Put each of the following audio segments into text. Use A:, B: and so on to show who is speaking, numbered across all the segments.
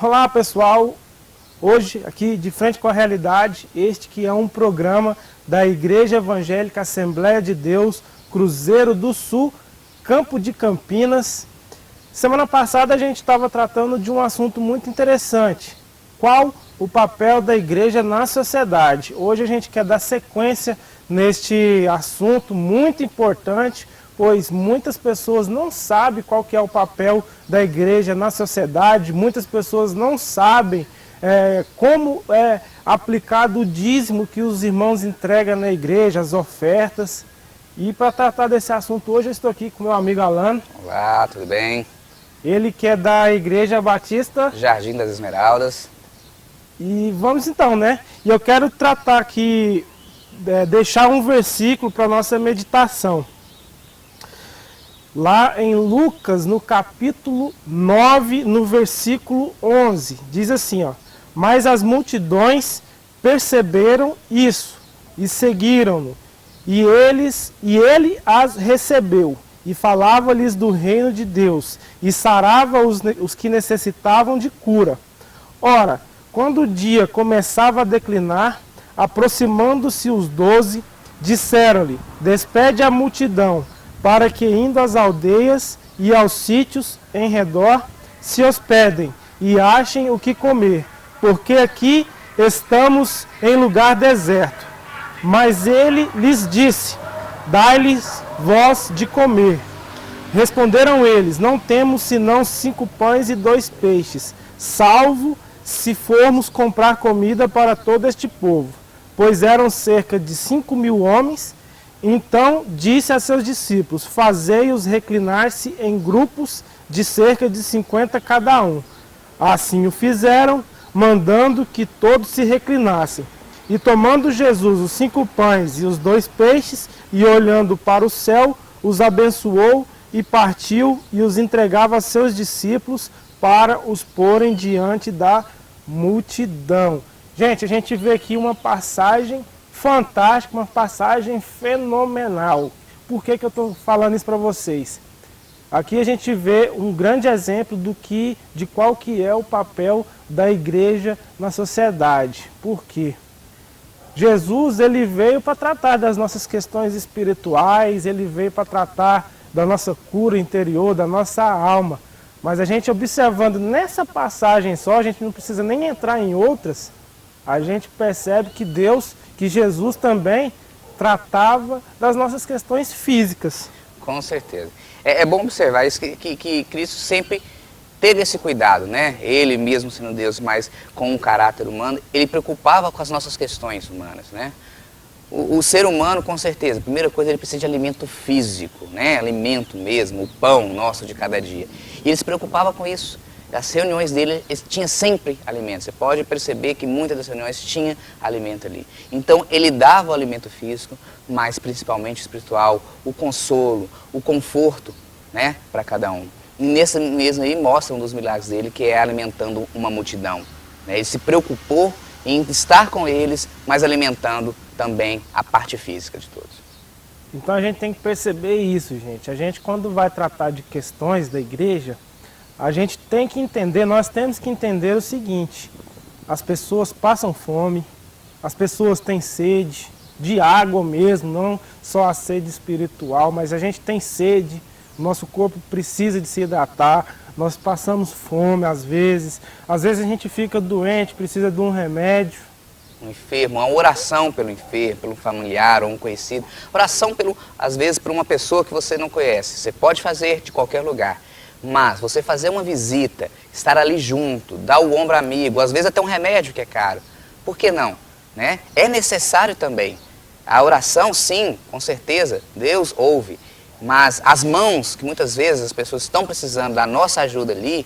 A: Olá pessoal, hoje aqui de Frente com a Realidade, este que é um programa da Igreja Evangélica Assembleia de Deus, Cruzeiro do Sul, Campo de Campinas. Semana passada a gente estava tratando de um assunto muito interessante, qual o papel da igreja na sociedade. Hoje a gente quer dar sequência neste assunto muito importante, pois muitas pessoas não sabem qual que é o papel da igreja na sociedade, muitas pessoas não sabem como é aplicado o dízimo que os irmãos entregam na igreja, as ofertas. E para tratar desse assunto hoje eu estou aqui com meu amigo Alan.
B: Olá, tudo bem?
A: Ele que é da Igreja Batista
B: Jardim das Esmeraldas.
A: E vamos então, né? E eu quero tratar aqui, deixar um versículo para a nossa meditação. Lá em Lucas, no capítulo 9, no versículo 11, diz assim, ó: mas as multidões perceberam isso e seguiram-no, e ele as recebeu, e falava-lhes do reino de Deus, e sarava os que necessitavam de cura. Ora, quando o dia começava a declinar, aproximando-se os 12, disseram-lhe: despede a multidão, para que indo às aldeias e aos sítios em redor se hospedem e achem o que comer, porque aqui estamos em lugar deserto. Mas ele lhes disse: dai-lhes vós de comer. Responderam eles: não temos senão 5 pães e 2 peixes, salvo se formos comprar comida para todo este povo. Pois eram cerca de 5.000 homens. Então disse a seus discípulos: fazei-os reclinar-se em grupos de cerca de 50 cada um. Assim o fizeram, mandando que todos se reclinassem. E tomando Jesus os 5 pães e os 2 peixes, e olhando para o céu, os abençoou e partiu e os entregava a seus discípulos para os porem diante da multidão. Gente, a gente vê aqui uma passagem fantástica, uma passagem fenomenal. Por que eu estou falando isso para vocês? Aqui a gente vê um grande exemplo de qual que é o papel da igreja na sociedade. Por quê? Jesus, ele veio para tratar das nossas questões espirituais, ele veio para tratar da nossa cura interior, da nossa alma. Mas a gente observando nessa passagem só, a gente não precisa nem entrar em outras, a gente percebe que Jesus também tratava das nossas questões físicas.
B: Com certeza. É bom observar isso, que Cristo sempre teve esse cuidado, né? Ele mesmo sendo Deus, mas com um caráter humano, ele preocupava com as nossas questões humanas, né? O ser humano, com certeza, a primeira coisa, ele precisa de alimento físico, né? Alimento mesmo, o pão nosso de cada dia. E ele se preocupava com isso. As reuniões dele, tinha sempre alimento. Você pode perceber que muitas das reuniões tinha alimento ali. Então, ele dava o alimento físico, mas principalmente espiritual, o consolo, o conforto, né, para cada um. E nesse mesmo aí mostra um dos milagres dele, que é alimentando uma multidão. Né? Ele se preocupou em estar com eles, mas alimentando também a parte física de todos.
A: Então a gente tem que perceber isso, gente. A gente, quando vai tratar de questões da igreja, a gente tem que entender, nós temos que entender o seguinte: as pessoas passam fome, as pessoas têm sede de água mesmo, não só a sede espiritual, mas a gente tem sede, nosso corpo precisa de se hidratar, nós passamos fome às vezes a gente fica doente, precisa de um remédio.
B: Um enfermo, uma oração pelo enfermo, pelo familiar ou um conhecido, oração às vezes por uma pessoa que você não conhece, você pode fazer de qualquer lugar. Mas você fazer uma visita, estar ali junto, dar o ombro amigo, às vezes até um remédio que é caro, por que não? Né? É necessário também. A oração, sim, com certeza, Deus ouve. Mas as mãos, que muitas vezes as pessoas estão precisando da nossa ajuda ali,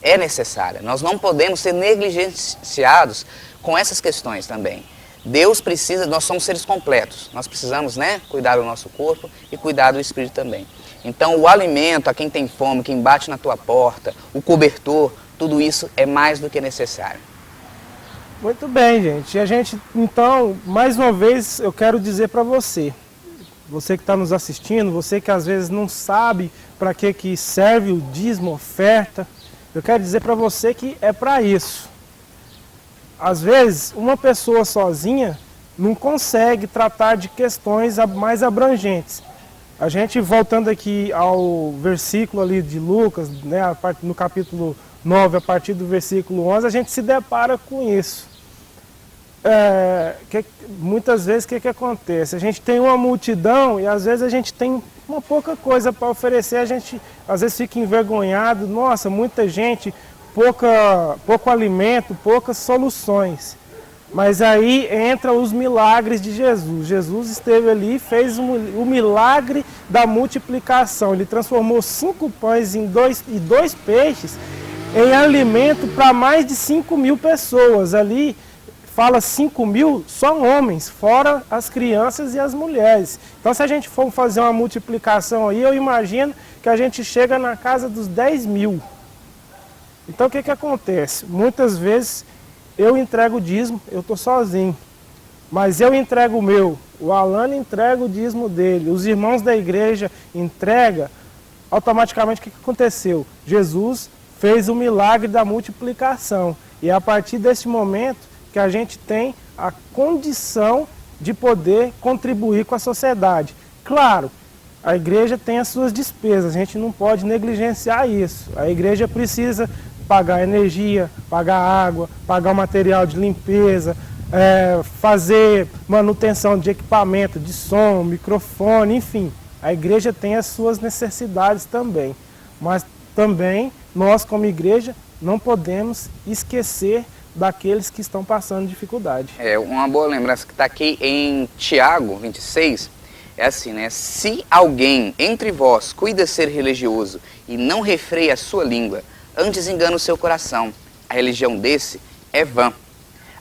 B: é necessária. Nós não podemos ser negligenciados com essas questões também. Deus precisa, nós somos seres completos, nós precisamos, né, cuidar do nosso corpo e cuidar do espírito também. Então o alimento a quem tem fome, quem bate na tua porta, o cobertor, tudo isso é mais do que necessário.
A: Muito bem, gente. E a gente, então, mais uma vez eu quero dizer para você que está nos assistindo, você que às vezes não sabe para que serve o dízimo, oferta, Eu quero dizer para você que é para isso. Às vezes, uma pessoa sozinha não consegue tratar de questões mais abrangentes. A gente, voltando aqui ao versículo ali de Lucas, né, no capítulo 9, a partir do versículo 11, a gente se depara com isso. Muitas vezes, o que acontece? A gente tem uma multidão e às vezes a gente tem uma pouca coisa para oferecer, a gente às vezes fica envergonhado. Nossa, muita gente, pouco alimento, poucas soluções. Mas aí entram os milagres de Jesus. Jesus esteve ali e fez o milagre da multiplicação. Ele transformou 5 pães e 2 peixes em alimento para mais de 5.000 pessoas. Ali fala 5.000 só homens, fora as crianças e as mulheres. Então, se a gente for fazer uma multiplicação aí, eu imagino que a gente chega na casa dos 10.000. Então, o que acontece? Muitas vezes eu entrego o dízimo, eu estou sozinho, mas eu entrego o meu, o Alano entrega o dízimo dele, os irmãos da igreja entregam, automaticamente o que aconteceu? Jesus fez o milagre da multiplicação e é a partir desse momento que a gente tem a condição de poder contribuir com a sociedade. Claro, a igreja tem as suas despesas, a gente não pode negligenciar isso. A igreja precisa pagar energia, pagar água, pagar o material de limpeza, fazer manutenção de equipamento, de som, microfone, enfim. A igreja tem as suas necessidades também. Mas também nós, como igreja, não podemos esquecer daqueles que estão passando dificuldade.
B: Uma boa lembrança que está aqui em Tiago 26, é assim, né? Se alguém entre vós cuida ser religioso e não refreia a sua língua, antes engana o seu coração, a religião desse é vã.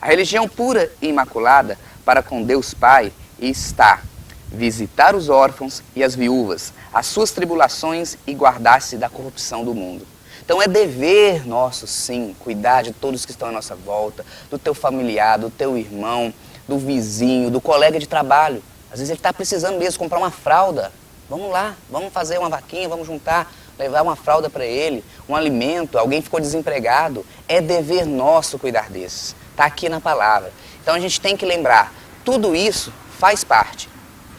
B: A religião pura e imaculada para com Deus Pai está visitar os órfãos e as viúvas, as suas tribulações e guardar-se da corrupção do mundo. Então é dever nosso, sim, cuidar de todos que estão à nossa volta, do teu familiar, do teu irmão, do vizinho, do colega de trabalho. Às vezes ele está precisando mesmo comprar uma fralda. Vamos lá, vamos fazer uma vaquinha, vamos juntar, levar uma fralda para ele, um alimento, alguém ficou desempregado. É dever nosso cuidar desses. Está aqui na palavra. Então a gente tem que lembrar, tudo isso faz parte.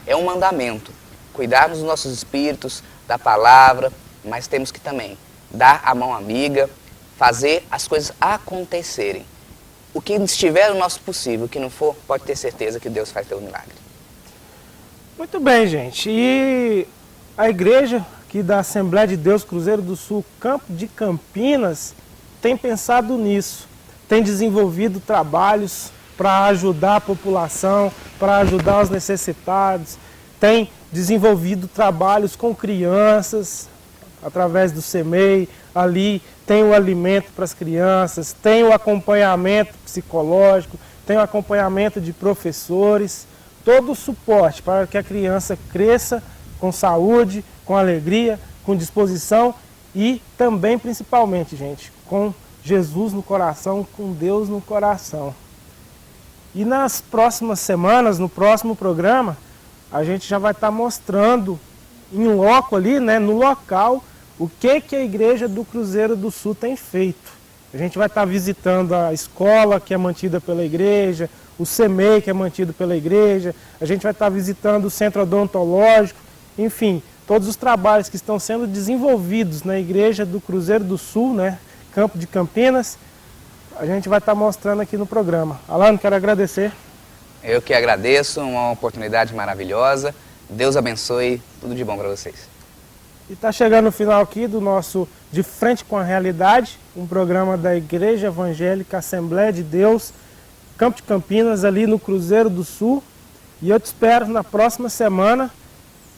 B: É um mandamento. Cuidarmos dos nossos espíritos, da palavra, mas temos que também dar a mão amiga, fazer as coisas acontecerem. O que estiver no nosso possível, o que não for, pode ter certeza que Deus faz teu milagre.
A: Muito bem, gente. E a igreja aqui da Assembleia de Deus Cruzeiro do Sul, Campo de Campinas, tem pensado nisso. Tem desenvolvido trabalhos para ajudar a população, para ajudar os necessitados. Tem desenvolvido trabalhos com crianças, através do CEMEI, ali tem o alimento para as crianças, tem o acompanhamento psicológico, tem o acompanhamento de professores, todo o suporte para que a criança cresça com saúde, com alegria, com disposição e também, principalmente, gente, com Jesus no coração, com Deus no coração. E nas próximas semanas, no próximo programa, a gente já vai estar mostrando em loco ali, né, no local, o que a Igreja do Cruzeiro do Sul tem feito. A gente vai estar visitando a escola que é mantida pela igreja, o CEMEI que é mantido pela igreja, a gente vai estar visitando o centro odontológico, enfim, todos os trabalhos que estão sendo desenvolvidos na Igreja do Cruzeiro do Sul, né, Campo de Campinas, a gente vai estar mostrando aqui no programa. Alano, quero agradecer.
B: Eu que agradeço, uma oportunidade maravilhosa. Deus abençoe, tudo de bom para vocês.
A: E está chegando o final aqui do nosso De Frente com a Realidade, um programa da Igreja Evangélica Assembleia de Deus, Campo de Campinas, ali no Cruzeiro do Sul. E eu te espero na próxima semana,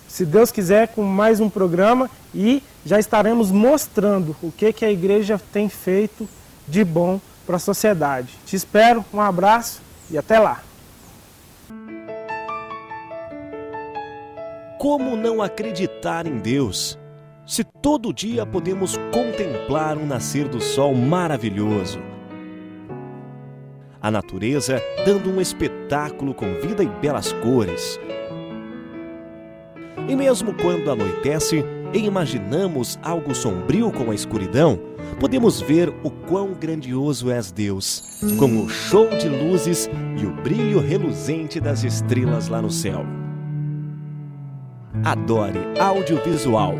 A: se Deus quiser, com mais um programa e já estaremos mostrando o que a igreja tem feito de bom para a sociedade. Te espero, um abraço e até lá.
C: Como não acreditar em Deus, se todo dia podemos contemplar o nascer do sol maravilhoso? A natureza dando um espetáculo com vida e belas cores. E mesmo quando anoitece, e imaginamos algo sombrio com a escuridão, podemos ver o quão grandioso és Deus, com o show de luzes e o brilho reluzente das estrelas lá no céu. Adore Audiovisual.